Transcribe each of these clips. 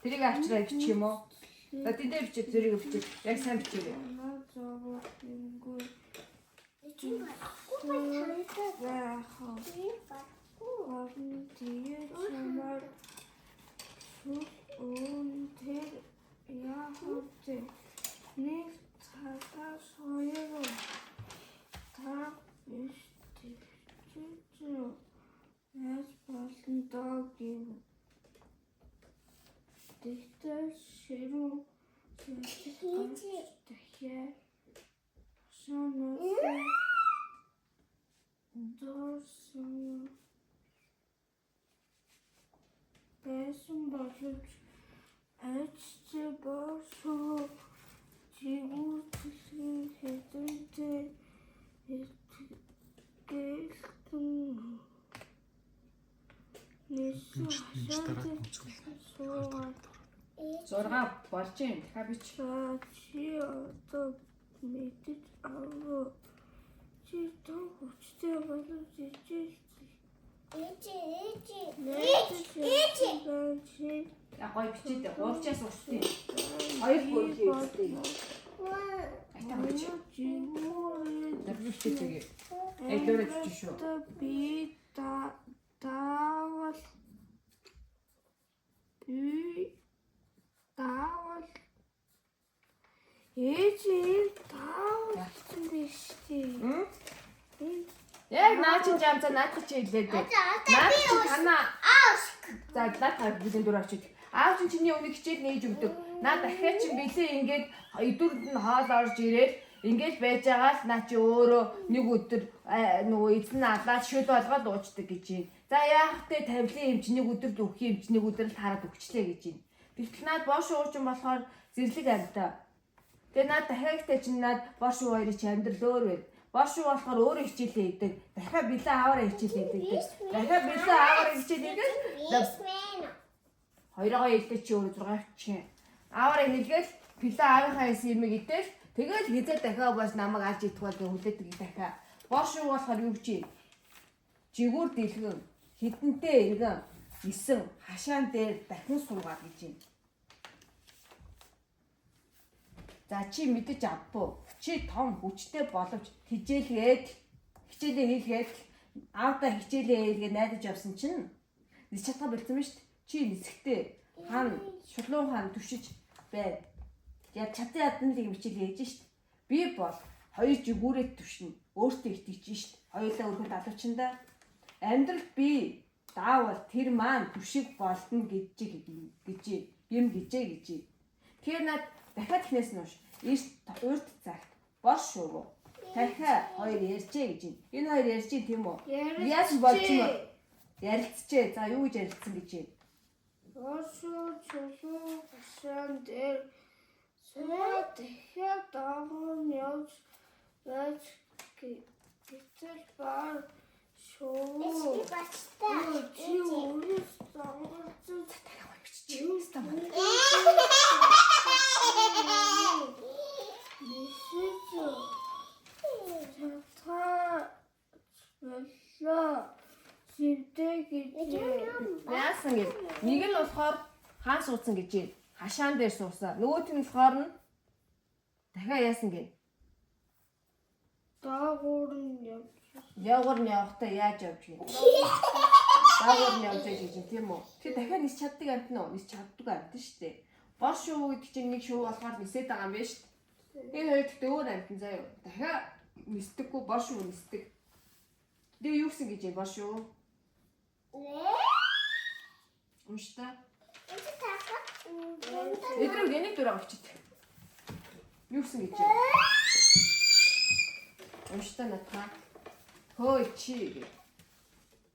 тэрийг авчраа бичих юм уу? За тэндээ бичиж зэрэг бичиж. Яг сайн бичээрэй. Нэг цагаас хоёроо та биштэй яс болсон доо гэв. Тэгтээ ширүү дахиад шанаа дорсон байсан боловч ажил босоо чигүүртлийн хэдэнтэй гэлтэн нэсүү хашаад 6 болж юм. Дахиад бич. чи одоо мэдэж аваа. Чи тоо хүчтэй болов жижиг. Я гоё бичээд гурчаас урсдیں۔ Хоёр бүр хийдэг. Айтаа бич. Дэрвчтэй тэгээ. Эдгээр бичиж шүү. Би таавал ээжийн таавал биш тий. Яг наачин жамцаа наадах чи хэлээд дээ. Наад чи танаа за латаа бүлэн дөрөв авчид. Аав чинь чиний өмнө хичээл нээж өгдөг. Наа дахиад чи бэлээ ингээд өдөрт нь хоол орж ирээд ингээд байж байгаа л наа чи өөрөө нэг өдөр нөгөө эзэн алаад шөл болгоод уучдаг гэж юм. За яах вэ тавилын юм чи нэг өдөр өгөх юм чи нэг өдөр л хараад өгчлээ гэж юм. Тэгтэл наад бош уучин болохоор зэрлэг амьтаа. Тэгээ наад дахиадтай чи наад бош уу хоёрын чи амьдрал өөр байд. Бош уу болохоор өөрөө хичээлээ хийдэг. Дахиад бэлээ аваараа хичээлээ хийдэг. Дахиад бэлээ аваараа хичээлээ хийдэг. Хоёроо хэлдэг чи өөрөө 6 чи. Аваараа хэлгээл бэлээ аавынхаа юмыг идэл тэгэл хизээ дахиад бас намайг алж идэх бол хүлээдэг дахиад. Бош уу болохоор юу чи? Жигүүр дэлгэн хитэнтэй иргэн исэн хашаан дээр дахин суугаад гэж юм. За чи мэдэж авбуу. Чи том хүчтэй боловч хичээлгээд хичээлээ хийлгээд аавда хичээлээ хийлгээ найдаж явсан чинь нис чадгаа болцсон шүү дээ. Чи нисэхтэй хаан шулуун хаан түшиж бай. Яг чадсан ядан л юм хичээлээ хийж шүү дээ. Би бол хоёр жигүүрээ түшнэ. Өөртөө итгэж шүү дээ. Хоёулаа өргөнд алуучандаа амьдрал би даавал тэр маань түшиг болдно гэж юм гэжээ гэж. Тэр над дахиад ихнээс нь урт цагт бош шүү. Дахиад хоёр ярьжээ гэж юм. Энэ хоёр ярьжээ тийм үү? Яасан болчихно? Ярилцжээ. За юу гэж ярилцсан гэж юм? Бошу чулуу хашаан дээр суугаад дахиад дагуун явж байж гэтэл баар шүү. Чи өөрөөс дагуулсан дахиад бичиж юм байна. Яасан гэж нэг нь болохоор хаан суудсан гэж юм. Хашаан дээр суусан. Нөгөөт нь болохоор нь дахиад яасан гэж. Даагуур нь явж. Явгар нь явахдаа яаж явж гин. Даагуур нь явж гэж юм тийм үү. Тэр дахиад нис чаддаг амт нь уу? Нис чаддаг амт шүү дээ. Бош шүү гэдэг чинь нэг шүү болохоор нисээд байгаа юм байна шүү дээ. Энэ хоёр гэхдээ өөр амт нь заяа. Дахиад нисдэггүй бош шүү нисдэг. Тэгээ юу гэсэн гэж юм бош шүү? Унштай. Эдрэг энийг дөрөв авчид. Юу гэсэн гэж юм? Унштай натаа. Хөөе чи.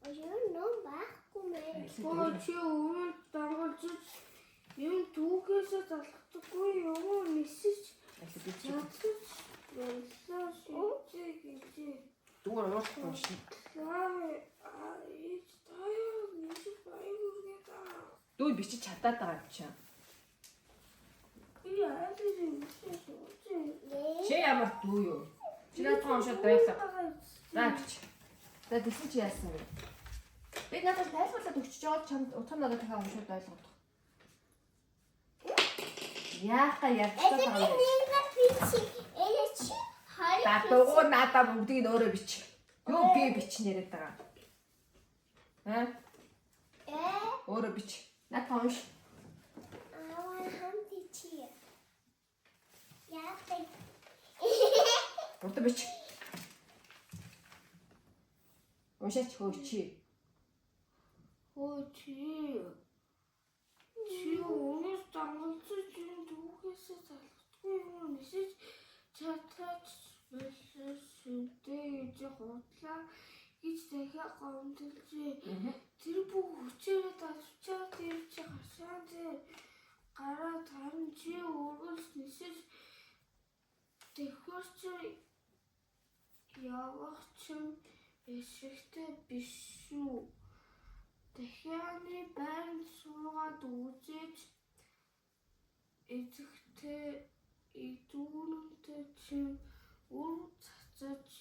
Чи өмнө дагуулж юм түүхээсээ залхдаггүй юу нисэж ядчих байлаа шийдээ гэж. Дүүр уурахгүй уншна. Дүү бичиж чадаад байгаа юм чам. Чи ямар дүү юу? Чи надад уншаад байлаа. Наач. За тэгсэн чи яасан бэ? Би надад тайлбарлаад өгч жоод чамд утга надад дахиад уншаад ойлгох. Яаха ярьж Эцэг байгаа юм. нэг бичи. Элэч харин Дадуугуу надаа бүгдийг нь өөрөө бич. Юу би бичнэ яриад байгаа. Өөрөө бич. Надаа унш. аваа хам бичи. Яатай. Урд бич. Уншаач хөөчи. Чи өнөөдөр дангалцаж энэ түүхээс залхдаггүй юм нисэж чатгач байлаа шүнтэй гэж худлаа гэж дахиад гомдолжээ. Тэр бүх хүчээр давчаад ирж хашаан дээр гараад харин чи өөрөөс нисэж тэхэрч явах чинь эшигтэй биш шүү. Дахианы байранд суугаад үзэж эзэгтэй идүүрэнтэй чинь үр цацаж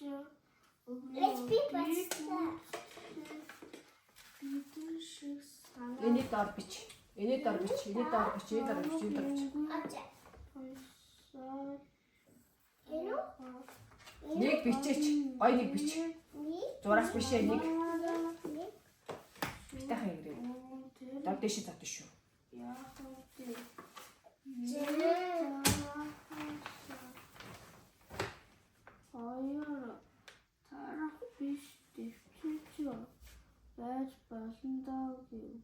бидэн шиг санаа. Энийг дор бич. Энийг дор бич. Энийг дор бич. Энийг дор бич. Энийг дор бич. Нэг бичээч. Гой нэг бич. Зураас бишээ нэг. Битахан ирээ. Дав дэши татна шүү. Хоёр тарах биш дэвчиж байж болно даа гэв.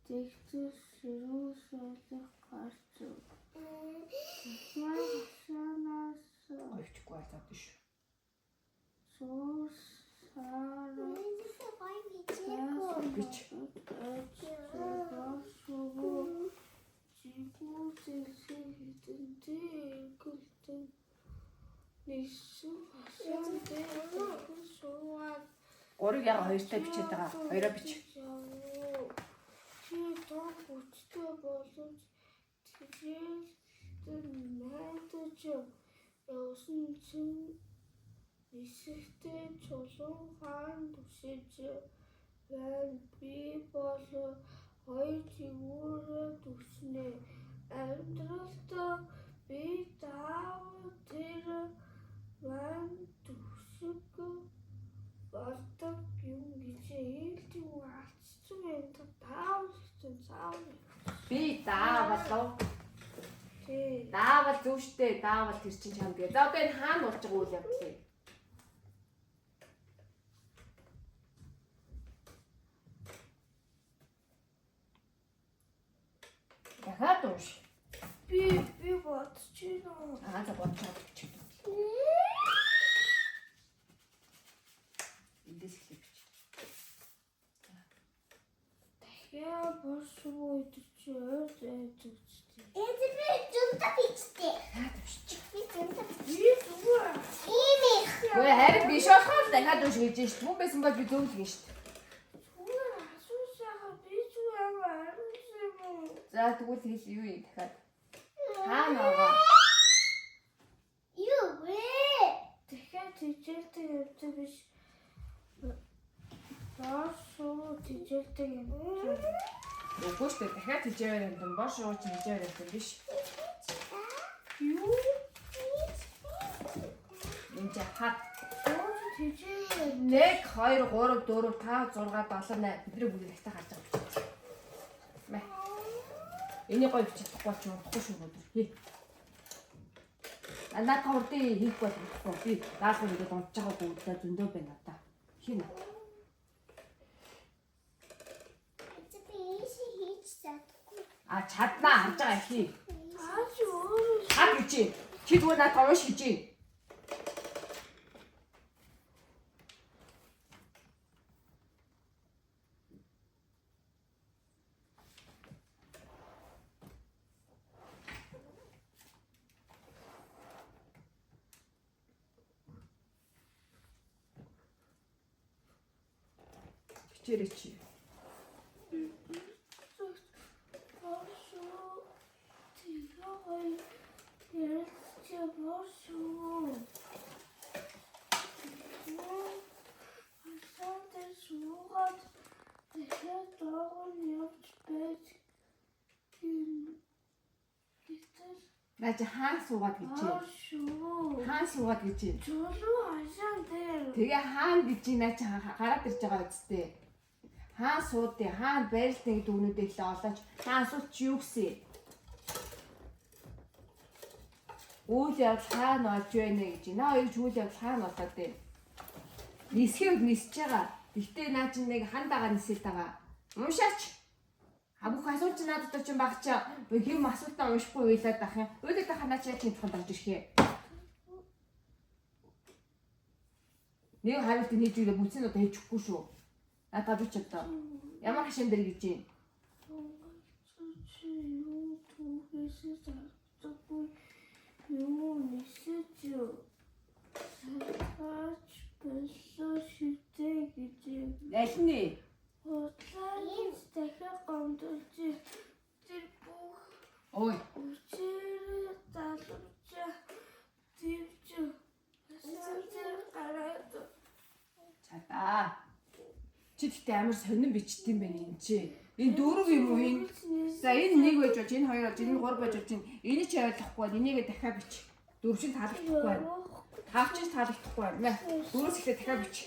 Тэгтэр ширүүс болох гарч. Хашаанаас Гойчгүй татна шүү. суус сараа Бич. Гурыг яг хоёртай бичээд байгаа. Хоёроо бич. Чи тоо хүчтэй боловч тэжээлтэй найдаж явсан чинь нисэгтэй чулуун хаан түшиж байна. Би бол хоёр жигүүрээ түшнэ. Амьдралдаа би даав тэр ван түшиг болдог юм гэж ээлжин алцсан юм. Таавалсан цаав. Би даавал. Тий. Даавал зөв штэ. Даавал тэр чинь чам гээ. За одоо энэ хаана болж байгаа үйл явдлыг. Дахиад унш. Би бодчихно. За бодчоод бич. Эндээс эхлэв бич. Дахиад босоо идэж үзтээ. Это безумно пичтэй. Дахиад уншиж. Безумно. Би зүгээр. Имих. Гүй харин биш болохоор дахиад унш гэж шүү. Мөн байсан бол би зөвлөг нь шүү. Зүгээр асуусаа би зүгээр амарсан. За тэгвэл хэл юу юм дахиад. Хаана байгаа? Юу вэ? Дахиад тэжээлтэй явдаг биш. Босоо тэжээлтэй явдаг. Үгүй шүү. Дахиад хижээр юм. Бош ууч хижээр юм биш. Юу? Энд чи хат. Босоо тэжээлтэй 1 2 3 4 5 6 7 8 бидний бүгд ихтэй харж байгаа. Мэ. Энийг гоё бичих болохгүй ч удахгүй шүү өнөөдөр. Хий. Наад таврын хийх болохгүй. Би даалгавар ингээд унтж байгаагүй удаа зөндөө байна надаа. Хин. Это биш хийж чадахгүй. А чаднаа харж байгаа хий. Аач өөр. Хаа гэж. Чи зүгээр наад тавш гэж. Хичээрээ чи. Босоо тэжээлтэй ярьж босоо. Асаатар суугаад дахиад доогоор явж байж гитэр Наа чи хаан суугаад гэж чинь. Аашуу. Хаан суугаад гэж чинь. Чулуу хашаан дээр. Тэгээ хаан гэж чинь наа чи гараад ирж байгаа үсттэй. Хаан суудээ, хаан байрлалын дүүнүүдээ л олооч. Хаан асуулт чи юу гэсэн? Үйл явдал хаана болж байна гэж. Наа хоёр үйл явдал хаана болоод байна? Нисхийг нисэж байгаа. Гэхдээ наа чи нэг хандагаа нисээд байгаа. Уншаач. Бүх асуулт чи надад ч баг чи хэм асуултаа уншихгүй уйлаад ах юм. Уйлаад ахаа наа чи яаж юм тохиолдож ирхээ. Нэг хариулт хийж ирээ бүцэн одоо хийчихгүй шүү. Надад бич одоо. Ямар хашин дээр гэж юм. Чи юу түүхээс зардаггүй юу нисэж юу. Сараач бэлсөө шүтээ гэж юм. Ялны. Хотлоос дахиад гомдолж тэр бүх Ой. үчирээ залууч төвч асууж гараад Чата. Чи тэгтээ амар сонирн бичт юм байна энэ чи. Энэ дөрөв юм уу энэ? За энэ нэг байж болж энэ хоёр болж энэ гур байж болж энэ энийг чи ойлгохгүй бол энийгээ дахиад бич. Дөрөв чинь таалагдахгүй байна. Тавч таалагдахгүй байна. Дөрөвс ихтэй дахиад бич.